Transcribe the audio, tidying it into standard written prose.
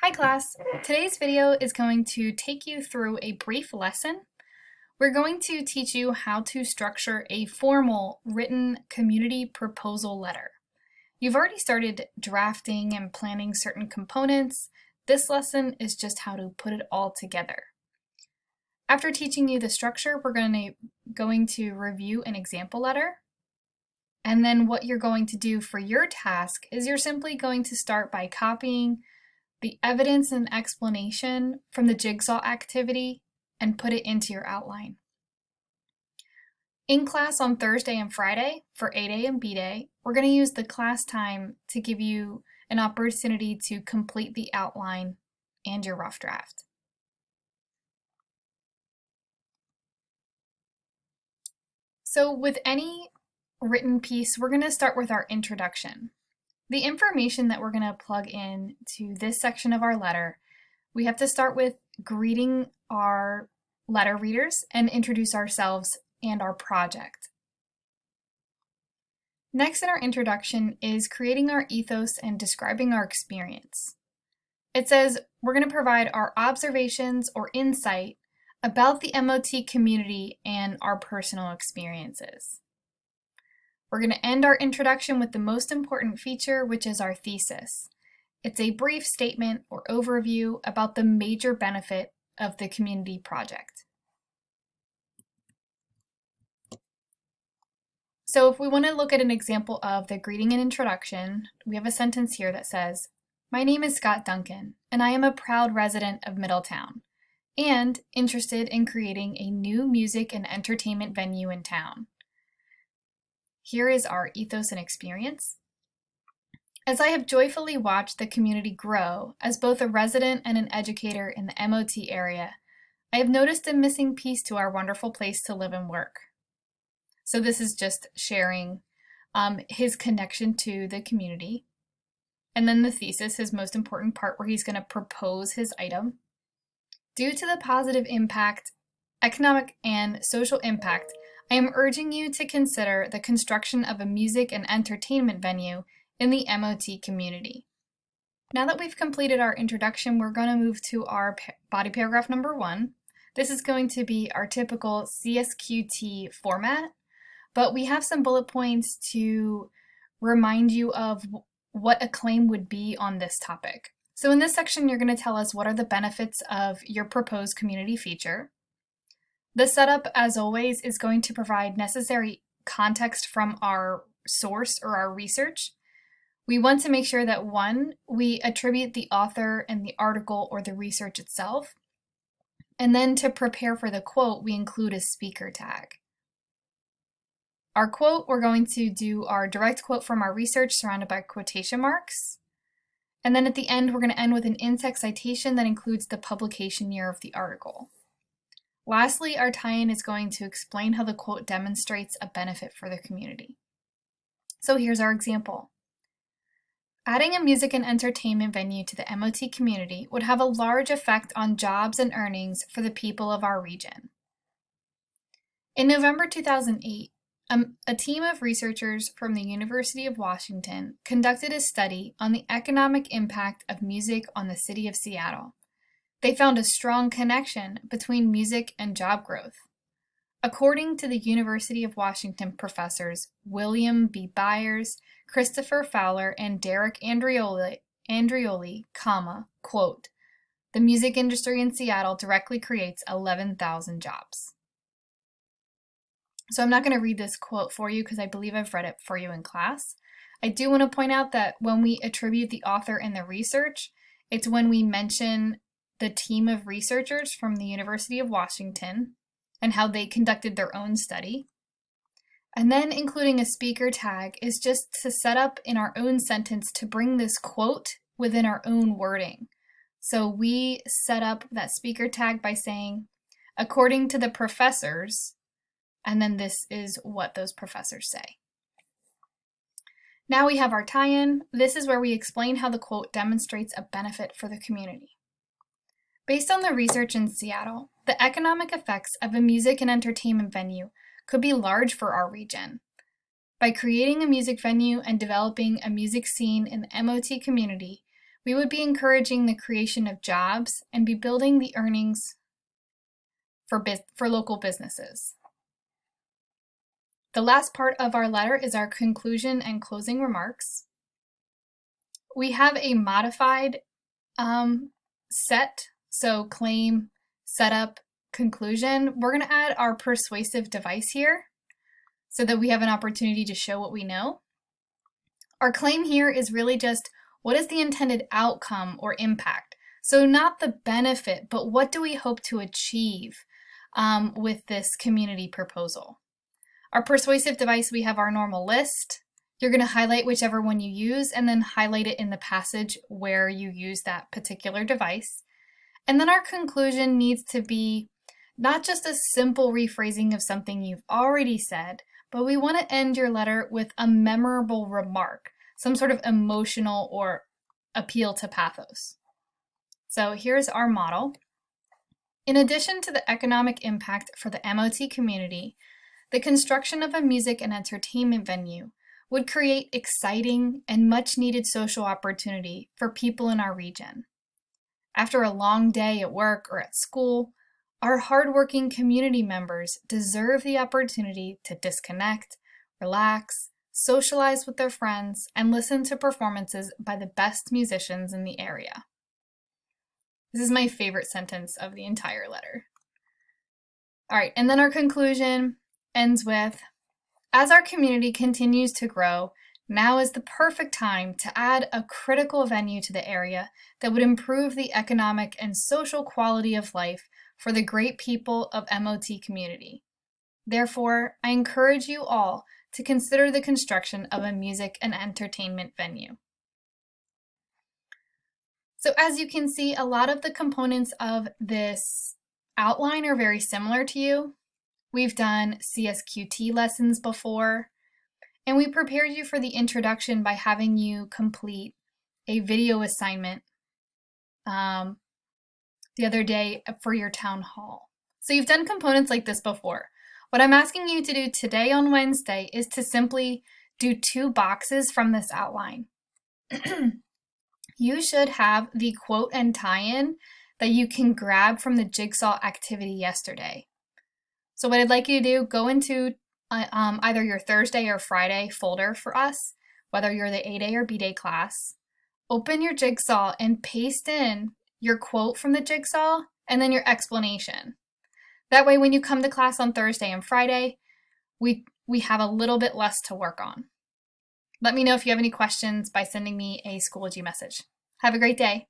Hi class! Today's video is going to take you through a brief lesson. We're going to teach you how to structure a formal written community proposal letter. You've already started drafting and planning certain components. This lesson is just how to put it all together. After teaching you the structure, we're going to review an example letter. And then what you're going to do for your task is you're simply going to start by copying the evidence and explanation from the jigsaw activity and put it into your outline. In class on Thursday and Friday for 8A and B Day, we're going to use the class time to give you an opportunity to complete the outline and your rough draft. So with any written piece, we're going to start with our introduction. The information that we're going to plug in to this section of our letter, we have to start with greeting our letter readers and introduce ourselves and our project. Next in our introduction is creating our ethos and describing our experience. It says we're going to provide our observations or insight about the MOT community and our personal experiences. We're going to end our introduction with the most important feature, which is our thesis. It's a brief statement or overview about the major benefit of the community project. So if we want to look at an example of the greeting and introduction, we have a sentence here that says, "My name is Scott Duncan, and I am a proud resident of Middletown, and interested in creating a new music and entertainment venue in town. Here is our ethos and experience. As I have joyfully watched the community grow as both a resident and an educator in the MOT area, I have noticed a missing piece to our wonderful place to live and work." So this is just sharing his connection to the community. And then the thesis, his most important part, where he's going to propose his item. "Due to the positive impact, economic and social impact, I am urging you to consider the construction of a music and entertainment venue in the MOT community." Now that we've completed our introduction, we're going to move to our body paragraph number 1. This is going to be our typical CSQT format, but we have some bullet points to remind you of what a claim would be on this topic. So in this section, you're going to tell us what are the benefits of your proposed community feature. The setup, as always, is going to provide necessary context from our source or our research. We want to make sure that 1, we attribute the author and the article or the research itself. And then to prepare for the quote, we include a speaker tag. Our quote, we're going to do our direct quote from our research surrounded by quotation marks. And then at the end, we're going to end with an in-text citation that includes the publication year of the article. Lastly, our tie-in is going to explain how the quote demonstrates a benefit for the community. So here's our example. "Adding a music and entertainment venue to the MOT community would have a large effect on jobs and earnings for the people of our region." In November 2008, a team of researchers from the University of Washington conducted a study on the economic impact of music on the city of Seattle. They found a strong connection between music and job growth. According to the University of Washington professors William B. Byers, Christopher Fowler, and Derek Andrioli, quote, "The music industry in Seattle directly creates 11,000 jobs." So I'm not going to read this quote for you because I believe I've read it for you in class. I do want to point out that when we attribute the author and the research, it's when we mention the team of researchers from the University of Washington and how they conducted their own study. And then including a speaker tag is just to set up in our own sentence to bring this quote within our own wording. So we set up that speaker tag by saying, "According to the professors," and then this is what those professors say. Now we have our tie-in. This is where we explain how the quote demonstrates a benefit for the community. "Based on the research in Seattle, the economic effects of a music and entertainment venue could be large for our region. By creating a music venue and developing a music scene in the MOT community, We would be encouraging the creation of jobs and be building the earnings for local businesses. The last part of our letter is our conclusion and closing remarks. We have a modified set, so claim, setup, conclusion. We're going to add our persuasive device here so that we have an opportunity to show what we know. Our claim here is really just what is the intended outcome or impact. So not the benefit, but what do we hope to achieve with this community proposal. Our persuasive device, we have our normal list. You're going to highlight whichever one you use and then highlight it in the passage where you use that particular device. And then our conclusion needs to be not just a simple rephrasing of something you've already said, but we want to end your letter with a memorable remark, some sort of emotional or appeal to pathos. So here's our model. In addition to the economic impact for the MOT community, the construction of a music and entertainment venue would create exciting and much-needed social opportunity for people in our region. After a long day at work or at school, our hardworking community members deserve the opportunity to disconnect, relax, socialize with their friends, and listen to performances by the best musicians in the area. This is my favorite sentence of the entire letter. All right, and then our conclusion ends with, as our community continues to grow, now is the perfect time to add a critical venue to the area that would improve the economic and social quality of life for the great people of MOT community. Therefore, I encourage you all to consider the construction of a music and entertainment venue. So as you can see, a lot of the components of this outline are very similar to you. We've done CSQT lessons before, and we prepared you for the introduction by having you complete a video assignment the other day for your town hall. So you've done components like this before. What I'm asking you to do today on Wednesday is to simply do 2 boxes from this outline. You should have the quote and tie-in that you can grab from the jigsaw activity yesterday. So what I'd like you to do, go into either your Thursday or Friday folder for us, whether you're the A-Day or B-Day class, open your jigsaw and paste in your quote from the jigsaw and then your explanation. That way when you come to class on Thursday and Friday, we have a little bit less to work on. Let me know if you have any questions by sending me a Schoology message. Have a great day.